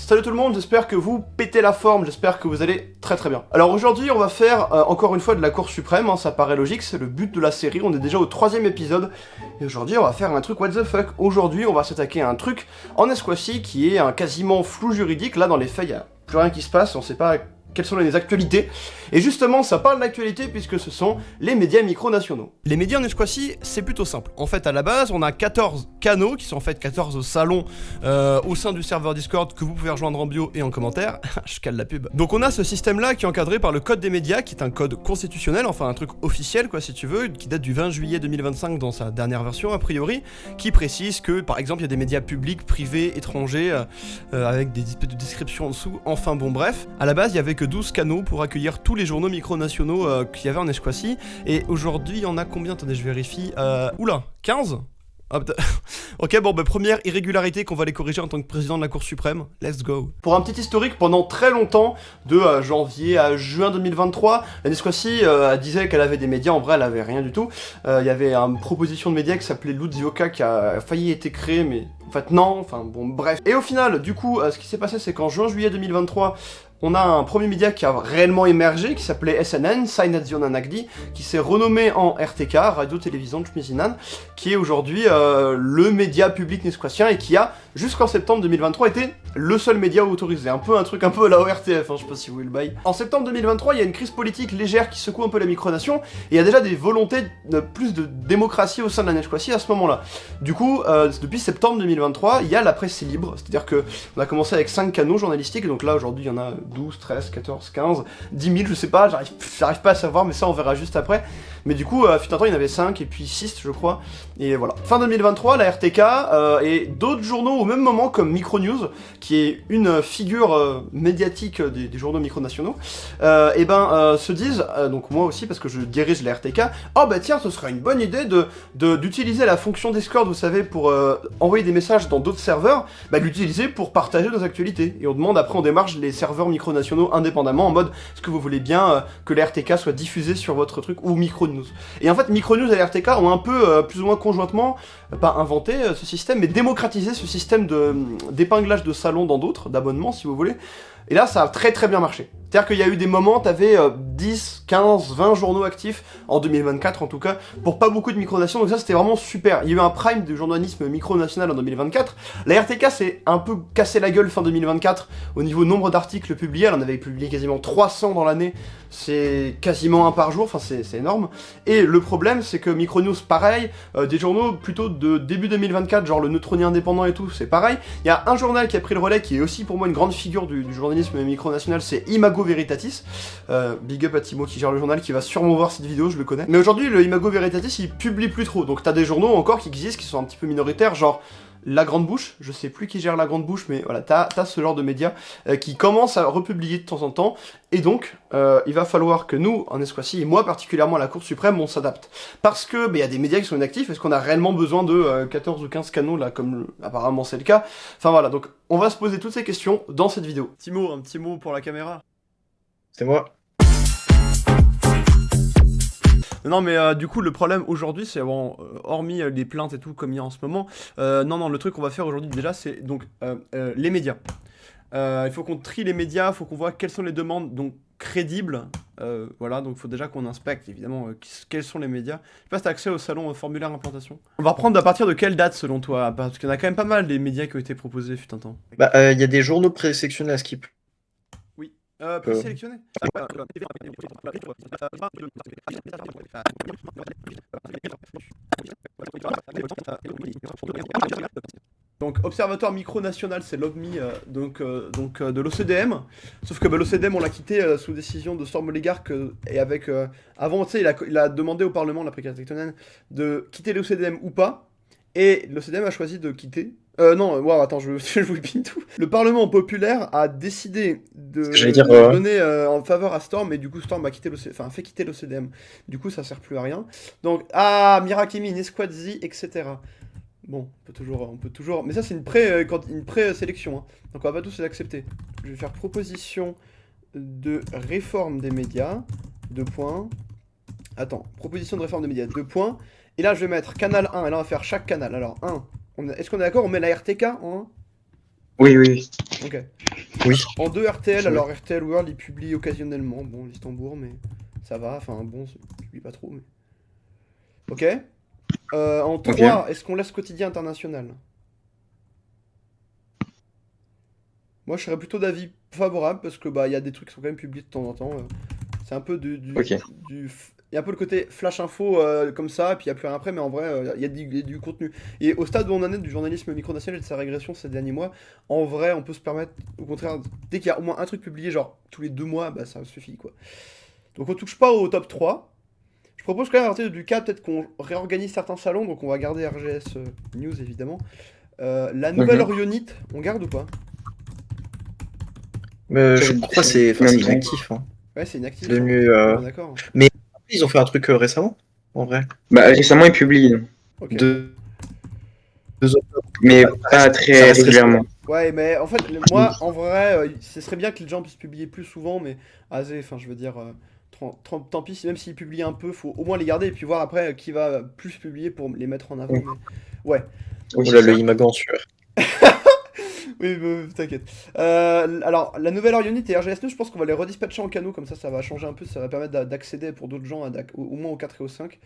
Salut tout le monde, j'espère que vous pétez la forme, j'espère que vous allez très très bien. Alors aujourd'hui on va faire encore une fois de la Cour suprême, hein, ça paraît logique, c'est le but de la série, on est déjà au 3e épisode, et aujourd'hui on va faire un truc what the fuck. Aujourd'hui on va s'attaquer à un truc en Esquassie qui est un quasiment flou juridique, là dans les faits il n'y a plus rien qui se passe, on sait pas quelles sont les actualités, et justement ça parle d'actualité puisque ce sont les médias micronationaux. Les médias en Esquassie, c'est plutôt simple. En fait à la base on a 14 canaux qui sont en fait 14 salons au sein du serveur Discord que vous pouvez rejoindre en bio et en commentaire. Je cale la pub. Donc on a ce système là qui est encadré par le code des médias qui est un code constitutionnel, enfin un truc officiel quoi si tu veux, qui date du 20 juillet 2025 dans sa dernière version a priori, qui précise que par exemple il y a des médias publics, privés, étrangers, avec des espèces de descriptions en dessous, enfin bon bref. À la base il y avait que 12 canaux pour accueillir tous les journaux micronationaux qu'il y avait en Esquassie, et aujourd'hui il y en a combien? Attendez je vérifie, oula, 15. Ah, ok, bon, bah, première irrégularité qu'on va aller corriger en tant que président de la Cour suprême. Let's go. Pour un petit historique, pendant très longtemps, de janvier à juin 2023, la Esquassie disait qu'elle avait des médias, en vrai elle avait rien du tout. Il y avait une proposition de médias qui s'appelait Luzioka qui a failli être créée, mais en fait non, enfin bon bref. Et au final, du coup, ce qui s'est passé c'est qu'en juin-juillet 2023, on a un premier média qui a réellement émergé, qui s'appelait SNN, Sainadziona Nagdi, qui s'est renommé en RTK, Radio-Télévision Tchmisinan, qui est aujourd'hui le média public nesquassien et qui a, jusqu'en septembre 2023, été le seul média autorisé. Un truc un peu à la ORTF, hein, je sais pas si vous voulez le bail. En septembre 2023, il y a une crise politique légère qui secoue un peu la micronation, et il y a déjà des volontés de plus de démocratie au sein de la Nesquassie à ce moment-là. Du coup, depuis septembre 2023, il y a la presse libre, c'est-à-dire que on a commencé avec 5 canaux journalistiques, et donc là aujourd'hui il y en a 12, 13, 14, 15, 10 000, je sais pas, j'arrive pas à savoir, mais ça on verra juste après. Mais du coup, fut un temps, il y en avait 5, et puis 6, je crois, et voilà. Fin 2023, la RTK et d'autres journaux au même moment, comme Micronews, qui est une figure médiatique des journaux micronationaux, se disent, donc moi aussi, parce que je dirige la RTK, oh bah tiens, ce serait une bonne idée d'utiliser la fonction Discord, vous savez, pour envoyer des messages dans d'autres serveurs, bah l'utiliser pour partager nos actualités. Et on demande, après on démarche les serveurs micronationaux indépendamment, en mode, est-ce que vous voulez bien que la RTK soit diffusée sur votre truc, ou Micronews. Et en fait, Micronews et la RTK ont un peu, plus ou moins conjointement, pas inventé ce système, mais démocratisé ce système d'épinglage de salons dans d'autres, d'abonnements si vous voulez. Et là, ça a très très bien marché. C'est-à-dire qu'il y a eu des moments, t'avais 10, 15, 20 journaux actifs, en 2024 en tout cas, pour pas beaucoup de micronations, donc ça c'était vraiment super. Il y a eu un prime du journalisme micronational en 2024. La RTK s'est un peu cassé la gueule fin 2024, au niveau nombre d'articles publiés, elle en avait publié quasiment 300 dans l'année, c'est quasiment un par jour, enfin c'est énorme. Et le problème c'est que Micronews, pareil, des journaux plutôt de début 2024, genre le Neutronier indépendant et tout, c'est pareil. Il y a un journal qui a pris le relais, qui est aussi pour moi une grande figure du journalisme micronational, c'est Imago Veritatis, big up à Timo qui gère le journal, qui va sûrement voir cette vidéo, je le connais. Mais aujourd'hui, le Imago Veritatis, il publie plus trop, donc t'as des journaux encore qui existent, qui sont un petit peu minoritaires, genre La Grande Bouche, je sais plus qui gère La Grande Bouche, mais voilà, t'as ce genre de médias qui commencent à republier de temps en temps, et donc, il va falloir que nous, en Esquassie, et moi particulièrement à la Cour suprême, on s'adapte. Parce que, y a des médias qui sont inactifs, est-ce qu'on a réellement besoin de 14 ou 15 canaux, là, comme apparemment c'est le cas? Enfin voilà, donc on va se poser toutes ces questions dans cette vidéo. Timo, un petit mot pour la caméra? C'est moi. Non mais du coup le problème aujourd'hui c'est bon, hormis les plaintes et tout comme il y a en ce moment, non le truc qu'on va faire aujourd'hui déjà c'est donc les médias. Il faut qu'on trie les médias, il faut qu'on voit quelles sont les demandes donc crédibles, voilà, donc il faut déjà qu'on inspecte évidemment quels sont les médias. Je sais pas si t'as accès au salon formulaire implantation. On va reprendre à partir de quelle date selon toi? Parce qu'il y en a quand même pas mal des médias qui ont été proposés fut un temps. Bah, y a des journaux présélectionnés à Skip. Oui. Présélectionné. Donc Observatoire micronational, c'est l'OBMI de l'OCDM, sauf que l'OCDM on l'a quitté sous décision de Storm Oligarque et avec avant tu sais il a demandé au Parlement, l'après Tectonen, de quitter l'OCDM ou pas, et l'OCDM a choisi de quitter. Non, wow, attends, je vous pine tout. Le Parlement populaire a décidé de donner en faveur à Storm, et du coup Storm a quitté fait quitter l'OCDM. Du coup ça sert plus à rien. Donc, Mirakemi, Nesquadzi, etc. Bon, on peut toujours... Mais ça c'est une pré-sélection, hein. Donc on va pas tous les accepter. Je vais faire proposition de réforme des médias, 2 points. Attends, proposition de réforme des médias, 2 points. Et là je vais mettre canal 1, et là on va faire chaque canal. Alors 1, est-ce qu'on est d'accord? On met la RTK en 1? Oui, oui. Ok. Oui. En 2 RTL, Oui. alors RTL World il publie occasionnellement, bon l'Istanbul mais ça va, enfin bon, il publie pas trop mais... Ok. En 3, est-ce qu'on laisse quotidien international? Moi je serais plutôt d'avis favorable parce que bah il y a des trucs qui sont quand même publiés de temps en temps. C'est un peu Ok. il y a un peu le côté flash info comme ça, et puis il n'y a plus rien après, mais en vrai, il y a du contenu. Et au stade où on en est du journalisme micronational et de sa régression ces derniers mois, en vrai, on peut se permettre, au contraire, dès qu'il y a au moins un truc publié, genre tous les 2 mois, bah ça suffit quoi. Donc on touche pas au top 3. Je propose quand même à partir du cas, peut-être qu'on réorganise certains salons, donc on va garder RGS News évidemment. La nouvelle Mhm. Orionite, on garde ou pas? Je crois que c'est Même c'est temps. inactif. Hein. Ouais, c'est C'est inactif, hein. devenu. On est d'accord. Mais ils ont fait un truc récemment, en vrai. Bah, récemment, il publie, Ok. Deux, 2 octobre. mais Ça pas reste- ça très reste récent. régulièrement. Ouais, mais en fait, moi, en vrai, ce serait bien que les gens puissent publier plus souvent, mais enfin, je veux dire, tant pis, même s'ils publient un peu, faut au moins les garder et puis voir après qui va plus publier pour les mettre en avant. Oui. Mais... Ouais, Oui, Oula, c'est le ça. Imago en sueur. oui, t'inquiète. Alors, la nouvelle Orionite et RGS News, je pense qu'on va les redispatcher en canaux, comme ça va changer un peu, ça va permettre d'accéder pour d'autres gens au moins au 4 et au 5.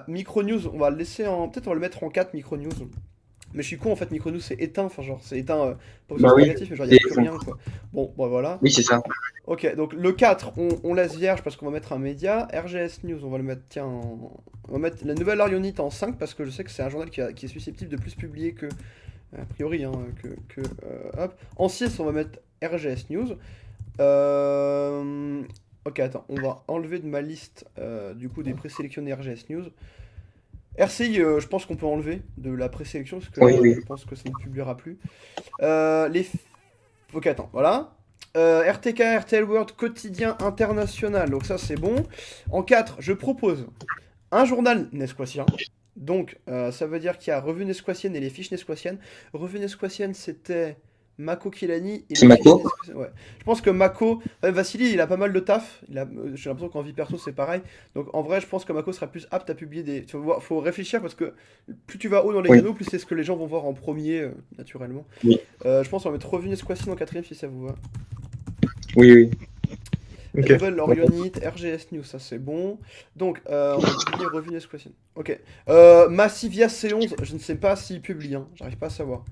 Micro News, on va le laisser en. Peut-être on va le mettre en 4 Micro News. Mais je suis con en fait, Micronews c'est éteint, enfin genre c'est éteint, pas au Bah sens oui. négatif, mais genre il n'y a Et- plus rien quoi. Bon, bah voilà. Oui, c'est ça. Ok, donc le 4, on laisse vierge parce qu'on va mettre un média. RGS News, on va le mettre, tiens, on va mettre la nouvelle Orionite en 5 parce que je sais que c'est un journal qui est susceptible de plus publier que, a priori, hein, hop. En 6, on va mettre RGS News. Ok, attends, on va enlever de ma liste du coup des présélectionnés RGS News. RCI, je pense qu'on peut enlever de la présélection parce que Oui, là, oui. je pense que ça ne publiera plus. Ok, attends, voilà. RTK, RTL World, quotidien international. Donc ça, c'est bon. En 4, je propose un journal nesquatien. Donc, ça veut dire qu'il y a Revue Nesquatienne et les fiches nesquatiennes. Revue Nesquatienne, c'était Mako Kilani et C'est les fiches Mako nesquatiennes. Ouais. Je pense que Mako. Vassili, il a pas mal de taf. J'ai l'impression qu'en vie perso, c'est pareil. Donc, en vrai, je pense que Mako sera plus apte à publier des. Faut réfléchir parce que plus tu vas haut dans les Oui. canaux, plus c'est ce que les gens vont voir en premier, naturellement. Oui. Je pense qu'on va mettre Revue Nesquatienne en 4ème si ça vous va. Oui, oui. La Ok. nouvelle Orionite, RGS News, ça c'est bon. Donc, on va publier Revue Nesquatienne. Ok. Massivia C11, je ne sais pas s'il publie, hein. J'arrive pas à savoir.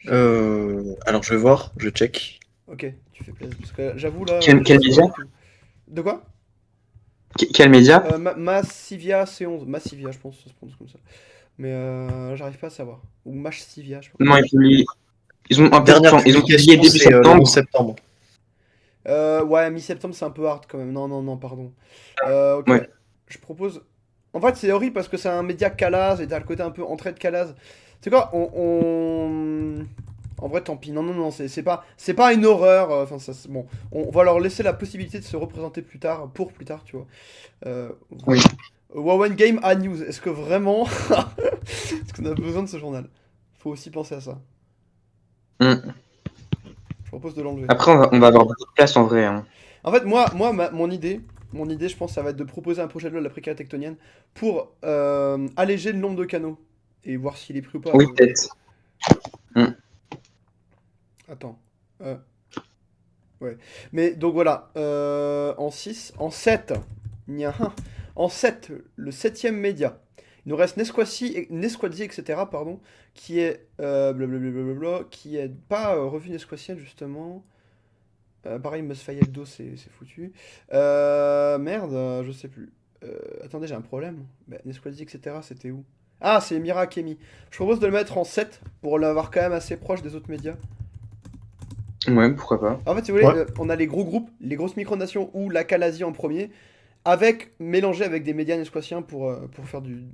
Alors je vais voir, je check. Ok, tu fais plaisir. Parce que j'avoue là. Quel je sais média pas du tout. De quoi? Quel média Massivia C11. Massivia, je pense, ça se prononce comme ça. Mais j'arrive pas à savoir. Ou Massivia, je sais pas. Non, ils ont un peu de Dernière temps. Ils ont publié publication, début c'est le septembre. 11 septembre. Ouais, mi-septembre, c'est un peu hard quand même. Non, pardon. Ok. Ouais. Je propose. En fait, c'est horrible parce que c'est un média Calaz et t'as le côté un peu entrée de Calaz. C'est quoi En vrai, tant pis. Non, c'est pas une horreur. Enfin, bon. On va leur laisser la possibilité de se représenter plus tard, pour plus tard, tu vois. Oui. Wowen Game à News. Est-ce que vraiment. Est-ce qu'on a besoin de ce journal? Faut aussi penser à ça. Hmm. Je propose de l'enlever. Après, on va avoir beaucoup de place en vrai. Hein. En fait, mon idée, je pense, ça va être de proposer un projet de loi de la précarité tectonienne pour alléger le nombre de canaux et voir s'il est pris ou pas. Oui, peut-être. Attends. Ouais. Mais donc voilà. En 6, en 7, en 7, le 7ème média. Il nous reste Nesquazi, etc. Pardon, qui est blablabla, qui est pas Revue Nesquatienne justement. Pareil, Mosfayeldo, c'est foutu. Merde, je sais plus. Attendez, j'ai un problème. Bah, Nesquazi, etc., c'était où? Ah, c'est Mira Akemi. Je propose de le mettre en 7 pour l'avoir quand même assez proche des autres médias. Ouais, pourquoi pas. En fait, si vous voulez, Ouais. on a les gros groupes, les grosses micronations ou la Calasie en premier, mélangé avec des médias nesquatiens pour faire du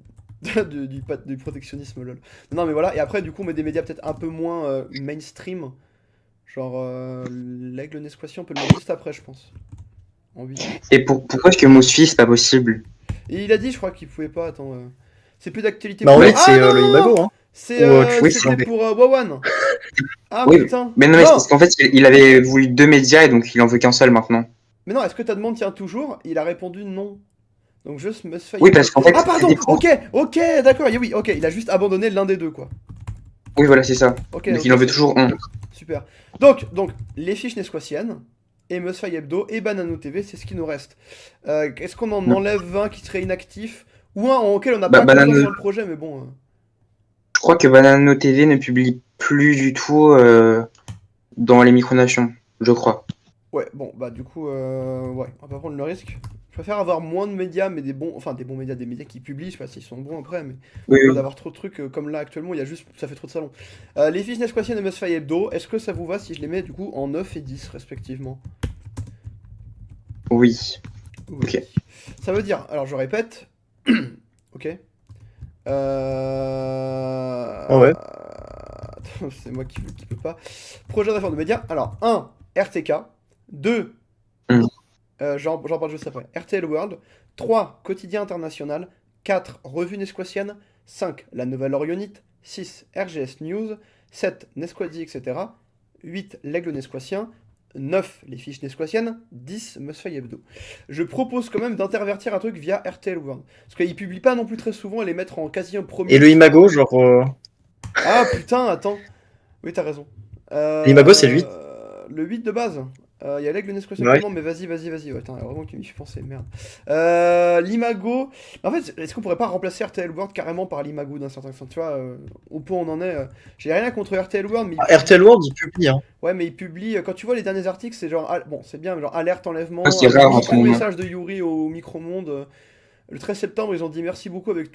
protectionnisme, lol. Non, mais voilà, et après, du coup, on met des médias peut-être un peu moins mainstream. Genre, l'aigle nesquatien, on peut le mettre juste après, je pense. En 8. Et pourquoi est-ce que Mousfi, c'est pas possible? Et il a dit, je crois qu'il pouvait pas, attends. C'est plus d'actualité. Bah en pour- fait, c'est non, le non, Imago, non, hein. C'est, Ou, oui, c'était c'est- pour Wawan. Ah Oui, putain. Mais non, mais c'est Non, parce qu'en fait, il avait voulu 2 médias et donc il en veut qu'un seul maintenant. mais non, est-ce que ta demande tient toujours? Il a répondu non. Donc je me suis failli. Oui, parce qu'en fait, Ah pardon, c'était pour- ok, d'accord, oui, ok, il a juste abandonné l'un des deux, quoi. Oui, voilà, c'est ça. Ok, Donc ok, il en veut c'est toujours 11. super. Donc, les fiches nesquatiennes, et Musfaille Hebdo, et Banano TV, c'est ce qui nous reste. Est-ce qu'on en Non. enlève un qui serait inactif, ou un auquel on n'a Bah, pas confiance Banano, dans le projet, mais bon... je crois que Banano TV ne publie plus du tout dans les micronations, je crois. Ouais, bon, bah du coup, ouais, on va pas prendre le risque. Je préfère avoir moins de médias, mais des bons médias, des médias qui publient, je sais pas s'ils sont bons après, mais Oui, au lieu oui. d'avoir trop de trucs comme là actuellement, il y a juste, ça fait trop de salons. Les fiches nesquatiennes et Musfaille Hebdo, est-ce que ça vous va si je les mets du coup en 9 et 10 respectivement? Oui. Oui. Ok. Ça veut dire, alors je répète, ok. Ah ouais. Attends, c'est moi qui peux pas. Projet d'affaires de médias. Alors, 1, RTK. 2, Mm. j'en parle juste après. RTL World. 3, Quotidien International. 4, Revue Nesquatienne. 5, La Nouvelle Orionite. 6, RGS News. 7, Nesquadi, etc. 8, L'Aigle Nesquatien. 9, Les Fiches Nesquatiennes. 10, Musfaille Hebdo. Je propose quand même d'intervertir un truc via RTL World. Parce qu'ils publient pas non plus très souvent et les mettre en quasi un Et premier. le Imago, genre. Ah putain, attends. Oui, t'as raison. L'Imago, c'est lui. Le 8 de base. Il y a l'aigle nesquatien Ouais. actuellement, mais vas-y. Ouais, attends, vraiment que tu m'y fais penser, merde. L'Imago. En fait, est-ce qu'on pourrait pas remplacer RTL World carrément par l'Imago d'un certain sens? Tu vois, au point où on en est. J'ai rien contre RTL World, mais il RTL publie. World, il publie, hein. Ouais, mais il publie. Quand tu vois les derniers articles, c'est genre. Bon, c'est bien, mais genre alerte Ah, enlèvement, c'est rare en ce moment. micro-message de Yuri au micro-monde. Le 13 septembre, ils ont dit merci beaucoup avec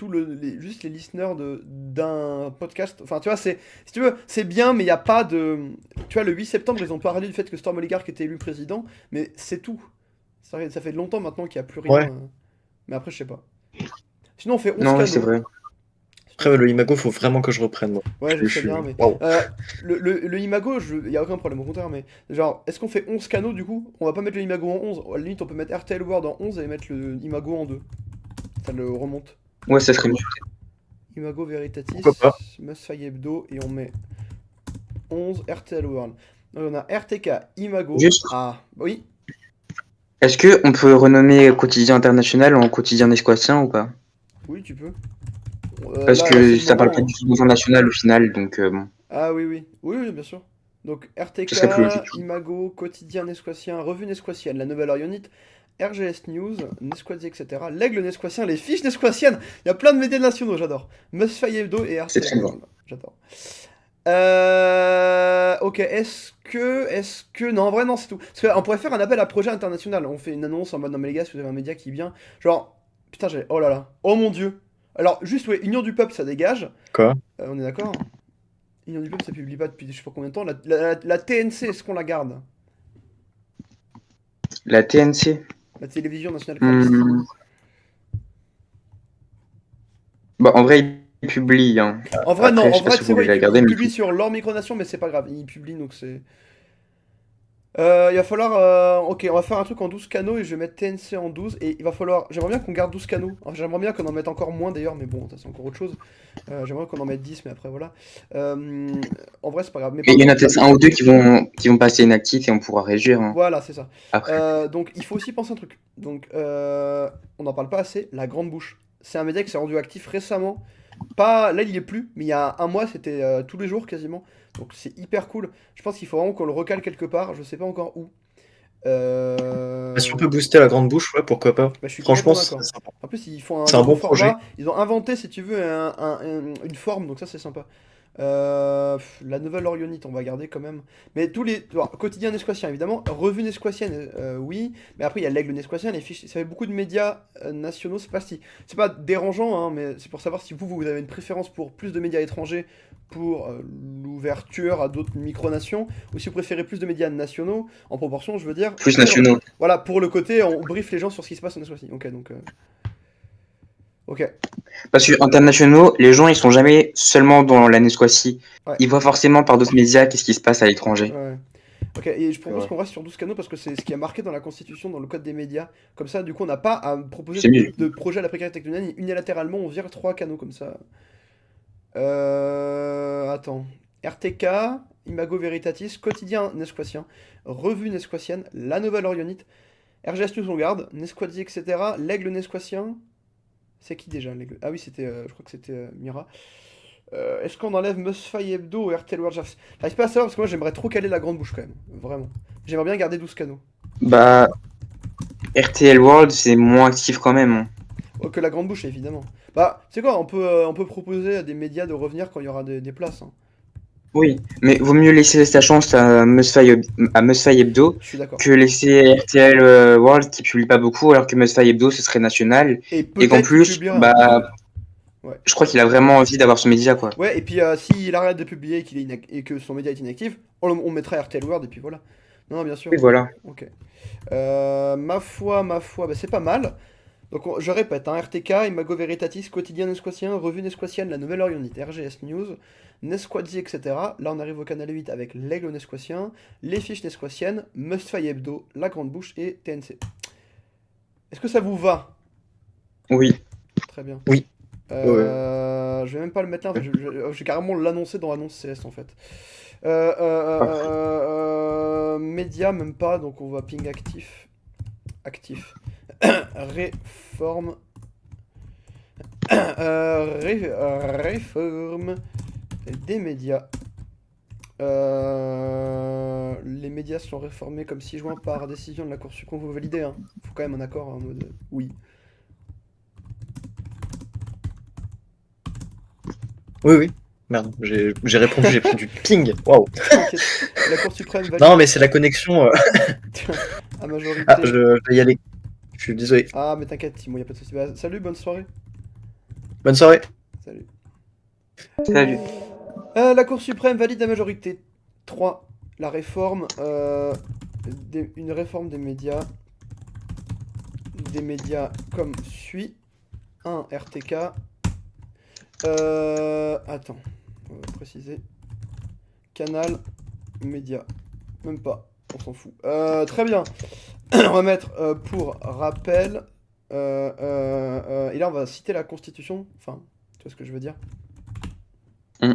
juste les listeners d'un podcast. Enfin, tu vois, si tu veux, c'est bien, mais il n'y a pas de. Tu vois, le 8 septembre, ils ont parlé du fait que Storm Oligarch était élu président, mais c'est tout. Ça fait longtemps maintenant qu'il n'y a plus rien. Ouais. Mais après, je sais pas. Sinon, on fait 11 Non, oui, c'est canaux. vrai. Sinon, on Après, fait... le Imago, faut vraiment que je reprenne, moi. Ouais, je Je sais bien, suis. mais. Waouh. Le Imago, il n'y a aucun problème, au contraire, mais. Genre, est-ce qu'on fait 11 canaux du coup? On va pas mettre le Imago en 11. À la limite, on peut mettre RTL World en 11 et mettre le Imago en 2. Ça le remonte. Ouais, ça serait mieux. Imago Veritatis, Pourquoi pas? Musfaille Hebdo, et on met 11 RTL World. Donc on a RTK, Imago. Juste, Ah, oui, est-ce que on peut renommer Quotidien International en Quotidien Nesquatien ou pas? oui, tu peux. Parce Là, c'est que le ça parle pas moment, du hein. tout international au final, donc bon, Ah, oui, bien sûr. Donc ce RTK, serait plus logique. Imago, Quotidien Nesquatien, Revue Nesquatienne, La Nouvelle Orionite, RGS News, Nesquati, etc. L'Aigle Nesquatien, les fiches Nesquatiennes. Il y a plein de médias nationaux, j'adore. Musfaille Hebdo et C'est RTL très bien. World. J'adore. Ok, non, en vrai, non, c'est tout. Parce qu'on pourrait faire un appel à projet international. On fait une annonce en mode, non, mais les gars, si vous avez un média qui vient, genre, putain, oh là là, oh mon dieu. Alors, juste, ouais, Union du Peuple, ça dégage. Quoi? On est d'accord? Union du Peuple, ça publie pas depuis je sais pas combien de temps. La TNC, est-ce qu'on la garde? La TNC. La télévision nationale créatrice. Hmm. Bah, en vrai, ils publient, hein. En vrai, non, Après, je en sais pas vrai, si tu vous sais quoi, voulez la ils garder, mais ils publient publient. sur leur micronation, mais c'est pas grave, ils publient, donc c'est... Il va falloir. Ok, on va faire un truc en 12 canaux et je vais mettre TNC en 12. Et il va falloir. J'aimerais bien qu'on garde 12 canaux. Enfin, j'aimerais bien qu'on en mette encore moins d'ailleurs, mais bon, ça c'est encore autre chose. J'aimerais qu'on en mette 10, mais après voilà. En vrai, c'est pas grave. Mais Mais par il y en a contre, peut-être un ou deux qui vont passer inactifs et on pourra réduire, hein, voilà, c'est ça. après. Donc il faut aussi penser un truc. Donc, on n'en parle pas assez. La Grande Bouche. C'est un média qui s'est rendu actif récemment. Pas, là, il y est plus, mais il y a un mois, c'était tous les jours quasiment. Donc c'est hyper cool. Je pense qu'il faut vraiment qu'on le recale quelque part. Je sais pas encore où. Si on peut booster la grande bouche, ouais, pourquoi pas. Bah, je suis Franchement, complètement c'est d'accord. sympa. En plus, ils font un C'est un nouveau bon projet. format. Ils ont inventé, si tu veux, une forme, donc ça, c'est sympa. La nouvelle Orionite, on va garder quand même. Mais tous les. Alors, quotidien nesquatien, évidemment. Revue nesquatienne, oui. Mais après, il y a l'aigle nesquatien, les fiches. Ça fait beaucoup de médias nationaux. C'est pas dérangeant, hein, mais c'est pour savoir si vous avez une préférence pour plus de médias étrangers pour l'ouverture à d'autres micronations, ou si vous préférez plus de médias nationaux, en proportion, je veux dire. Plus Tu sais, nationaux. voilà, pour le côté, on briefe les gens sur ce qui se passe en Eswatini. Ok, donc. Ok, Parce que internationaux, les gens, ils sont jamais seulement dans la Nesquatie. ouais, Ils voient forcément par d'autres médias qu'est-ce qui se passe à l'étranger. ouais. Ok, et je propose Ouais. qu'on reste sur 12 canaux parce que c'est ce qui a marqué dans la Constitution, dans le code des médias. Comme ça, du coup, on n'a pas à proposer C'est mieux. de projet à la précarité technologique. Unilatéralement, on vire 3 canaux comme ça. Attends. RTK, Imago Veritatis, Quotidien Nesquatien, Revue Nesquatienne, La Nouvelle Orionite, RGS News on garde, Nesquati, etc. L'Aigle Nesquatien. C'est qui déjà l'Aigle? Ah oui, c'était, je crois que c'était Mira. Est-ce qu'on enlève Must-Fi Hebdo ou RTL World? J'arrive pas à savoir parce que moi j'aimerais trop caler la grande bouche quand même. Vraiment. J'aimerais bien garder 12 canaux. Bah, RTL World, c'est moins actif quand même, hein. Oh, que la grande bouche évidemment. Bah, c'est quoi, on peut proposer à des médias de revenir quand il y aura des places, hein. Oui, mais vaut mieux laisser sa chance à Must-Fi Hebdo Je suis d'accord. que laisser RTL World qui publie pas beaucoup, alors que Must-Fi Hebdo, ce serait national. Et Et qu'en peut-être qu'il plus, publiera, hein. bah, Ouais. je crois qu'il a vraiment envie d'avoir ce média, quoi. Ouais, et puis s'il arrête de publier et, et que son média est inactif, on mettra RTL World et puis voilà. Non, non, bien sûr. Oui, voilà. Ok. Ma foi, bah, c'est pas mal. Donc je répète, hein, RTK, Imago Veritatis, Quotidien Nesquatien, Revue Nesquatienne, La Nouvelle Orionite, RGS News, Nesquadzi, etc. Là on arrive au canal 8 avec l'Aigle Nesquatien, Les Fiches Nesquatiennes, Must-Fi Hebdo, La Grande Bouche et TNC. Est-ce que ça vous va? Oui. Très bien. Oui. Je vais même pas le mettre là, en fait, je vais carrément l'annoncer dans l'annonce CS en fait. Média, même pas, donc on va ping actif. Actif. Réforme. Réforme des médias. Les médias sont réformés comme si joints par décision de la Cour suprême. Vous validez, hein? Faut quand même un accord en mode oui. Oui, oui. Merde, j'ai répondu, j'ai pris du ping. Waouh. T'inquiète. La Cour suprême valide Non, mais c'est la connexion. à majorité. Ah, je vais y aller. Je suis désolé. Ah, mais t'inquiète, Timo, y a pas de soucis. Bah, salut, bonne soirée. Bonne soirée. Salut. Salut. La Cour suprême valide à majorité 3 la réforme, une réforme des médias. Des médias comme suit. 1. RTK. Attends, on va préciser. Canal, média. Même pas, on s'en fout. Très bien. On va mettre pour rappel. Et là, on va citer la Constitution. Enfin, tu vois ce que je veux dire? Mm.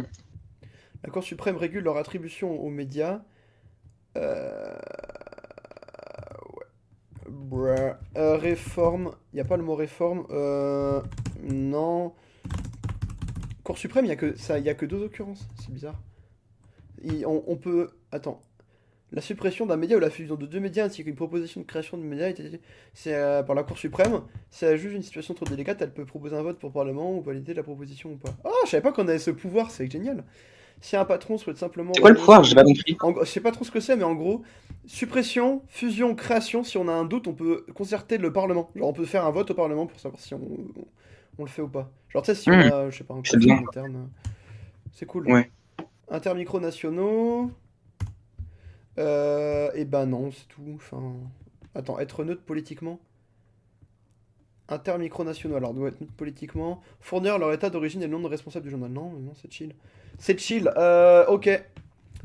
La Cour suprême régule leur attribution aux médias. Ouais. Réforme. Il n'y a pas le mot réforme. Non. Cour suprême, il y a que deux occurrences. C'est bizarre. On peut. Attends. La suppression d'un média ou la fusion de deux médias ainsi qu'une proposition de création de médias c'est par la Cour suprême. Si elle juge une situation trop délicate, elle peut proposer un vote pour le Parlement ou valider la proposition ou pas. Ah, je savais pas qu'on avait ce pouvoir, c'est génial. Si un patron souhaite simplement... C'est quoi le pouvoir? J'ai pas compris. Je sais pas trop ce que c'est, mais en gros, suppression, fusion, création, si on a un doute, on peut concerter le Parlement. Genre, on peut faire un vote au Parlement pour savoir si on le fait ou pas. Genre, tu sais, si on a, je sais pas, un C'est conflit bien. interne. C'est cool. Ouais. Intermicro-nationaux. Et ben non, c'est tout. Enfin... Attends, être neutre politiquement? Intermicro-nationaux, alors doit être neutre politiquement. Fournir leur état d'origine et le nom de responsable du journal. Non, non, c'est chill. C'est chill. Ok.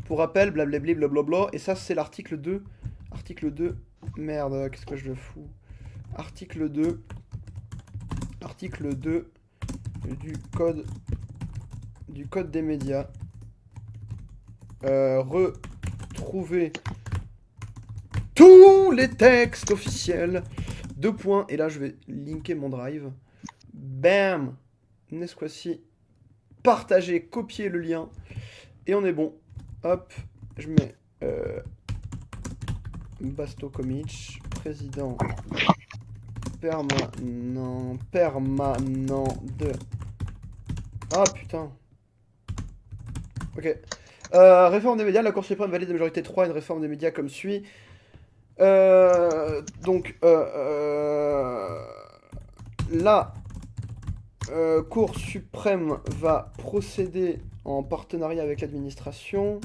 Pour rappel, blablabli, blablabla. Et ça, c'est l'article 2. Article 2. Merde, qu'est-ce que je le fous? Article 2. Article 2 du code des médias. Retrouver tous les textes officiels. 2 points. Et là, je vais linker mon drive. Bam. Nesquaci. Partager, copier le lien. Et on est bon. Hop. Je mets Basto Komic, président permanent de... Ah putain. Ok. Réforme des médias, la Cour suprême valide à majorité 3 une réforme des médias comme suit. Donc, la Cour suprême va procéder en partenariat avec l'administration.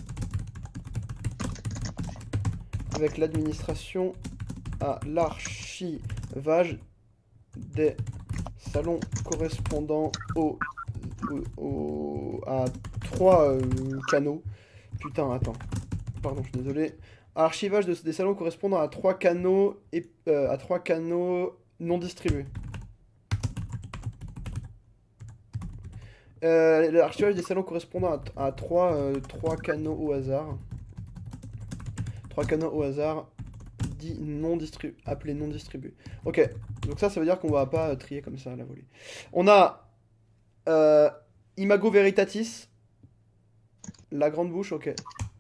À l'archivage des salons correspondant à 3 canaux. Putain, attends. Pardon, je suis désolé. Archivage des salons correspondant à 3 canaux et à 3 canaux non distribués. L'archivage des salons correspondant à 3 canaux au hasard. 3 canaux au hasard dit appelés non distribués. Ok, donc ça veut dire qu'on va pas trier comme ça à la volée. On a Imago Veritatis. La grande bouche, ok.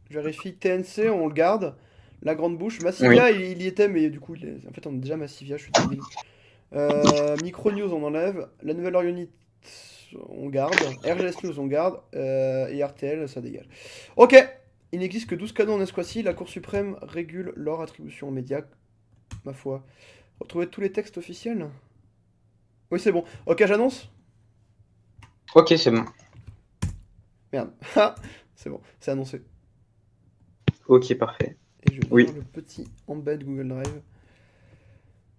Je vérifie. TNC, on le garde. La grande bouche. Massivia, il y était, mais du coup, en fait, on a déjà Massivia, je suis débile. Micro News, on enlève. La nouvelle Unit, on garde. RGS News, on garde. Et RTL, ça dégage. Ok. Il n'existe que 12 canons en Esquassi. La Cour suprême régule leur attribution aux médias. Ma foi. Retrouvez tous les textes officiels. Oui, c'est bon. Ok, j'annonce. Ok, c'est bon. Merde. Ah, c'est bon, c'est annoncé. Ok, parfait. Et je vais Oui. faire le petit embed Google Drive.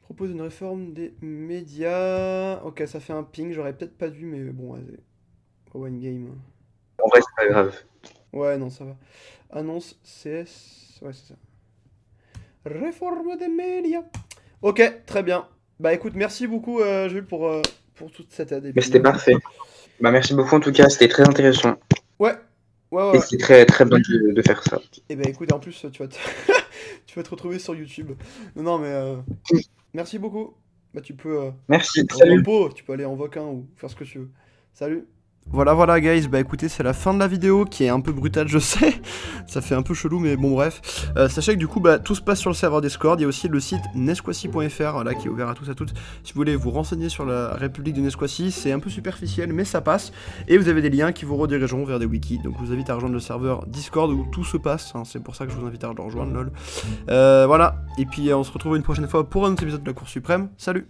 Propose une réforme des médias. Ok, ça fait un ping, j'aurais peut-être pas dû, mais bon, vas-y. One game. En vrai, c'est pas grave. Ouais, non, ça va. Annonce CS. Ouais, c'est ça. Réforme des médias. Ok, très bien. Bah écoute, merci beaucoup, Jules, pour toute cette aide. Et Mais puis, c'était parfait. Bah, merci beaucoup en tout cas, c'était très intéressant. Ouais, ouais, Et ouais. c'est très très bien de faire ça. Et bah écoute, en plus, tu vas te... tu vas te retrouver sur YouTube. Non, non, mais merci beaucoup. Bah tu peux... Merci, en salut. repos, tu peux aller en voquin ou faire ce que tu veux. Salut. Voilà guys, bah écoutez, c'est la fin de la vidéo qui est un peu brutale, je sais. Ça fait un peu chelou, mais bon bref. Sachez que du coup, bah, tout se passe sur le serveur Discord. Il y a aussi le site nesquassi.fr là qui est ouvert à tous à toutes. Si vous voulez vous renseigner sur la République de Nesquassi, c'est un peu superficiel, mais ça passe. Et vous avez des liens qui vous redirigeront vers des wikis. Donc je vous invite à rejoindre le serveur Discord où tout se passe. Hein, c'est pour ça que je vous invite à le rejoindre, lol. Voilà. Et puis on se retrouve une prochaine fois pour un autre épisode de la Cour suprême. Salut.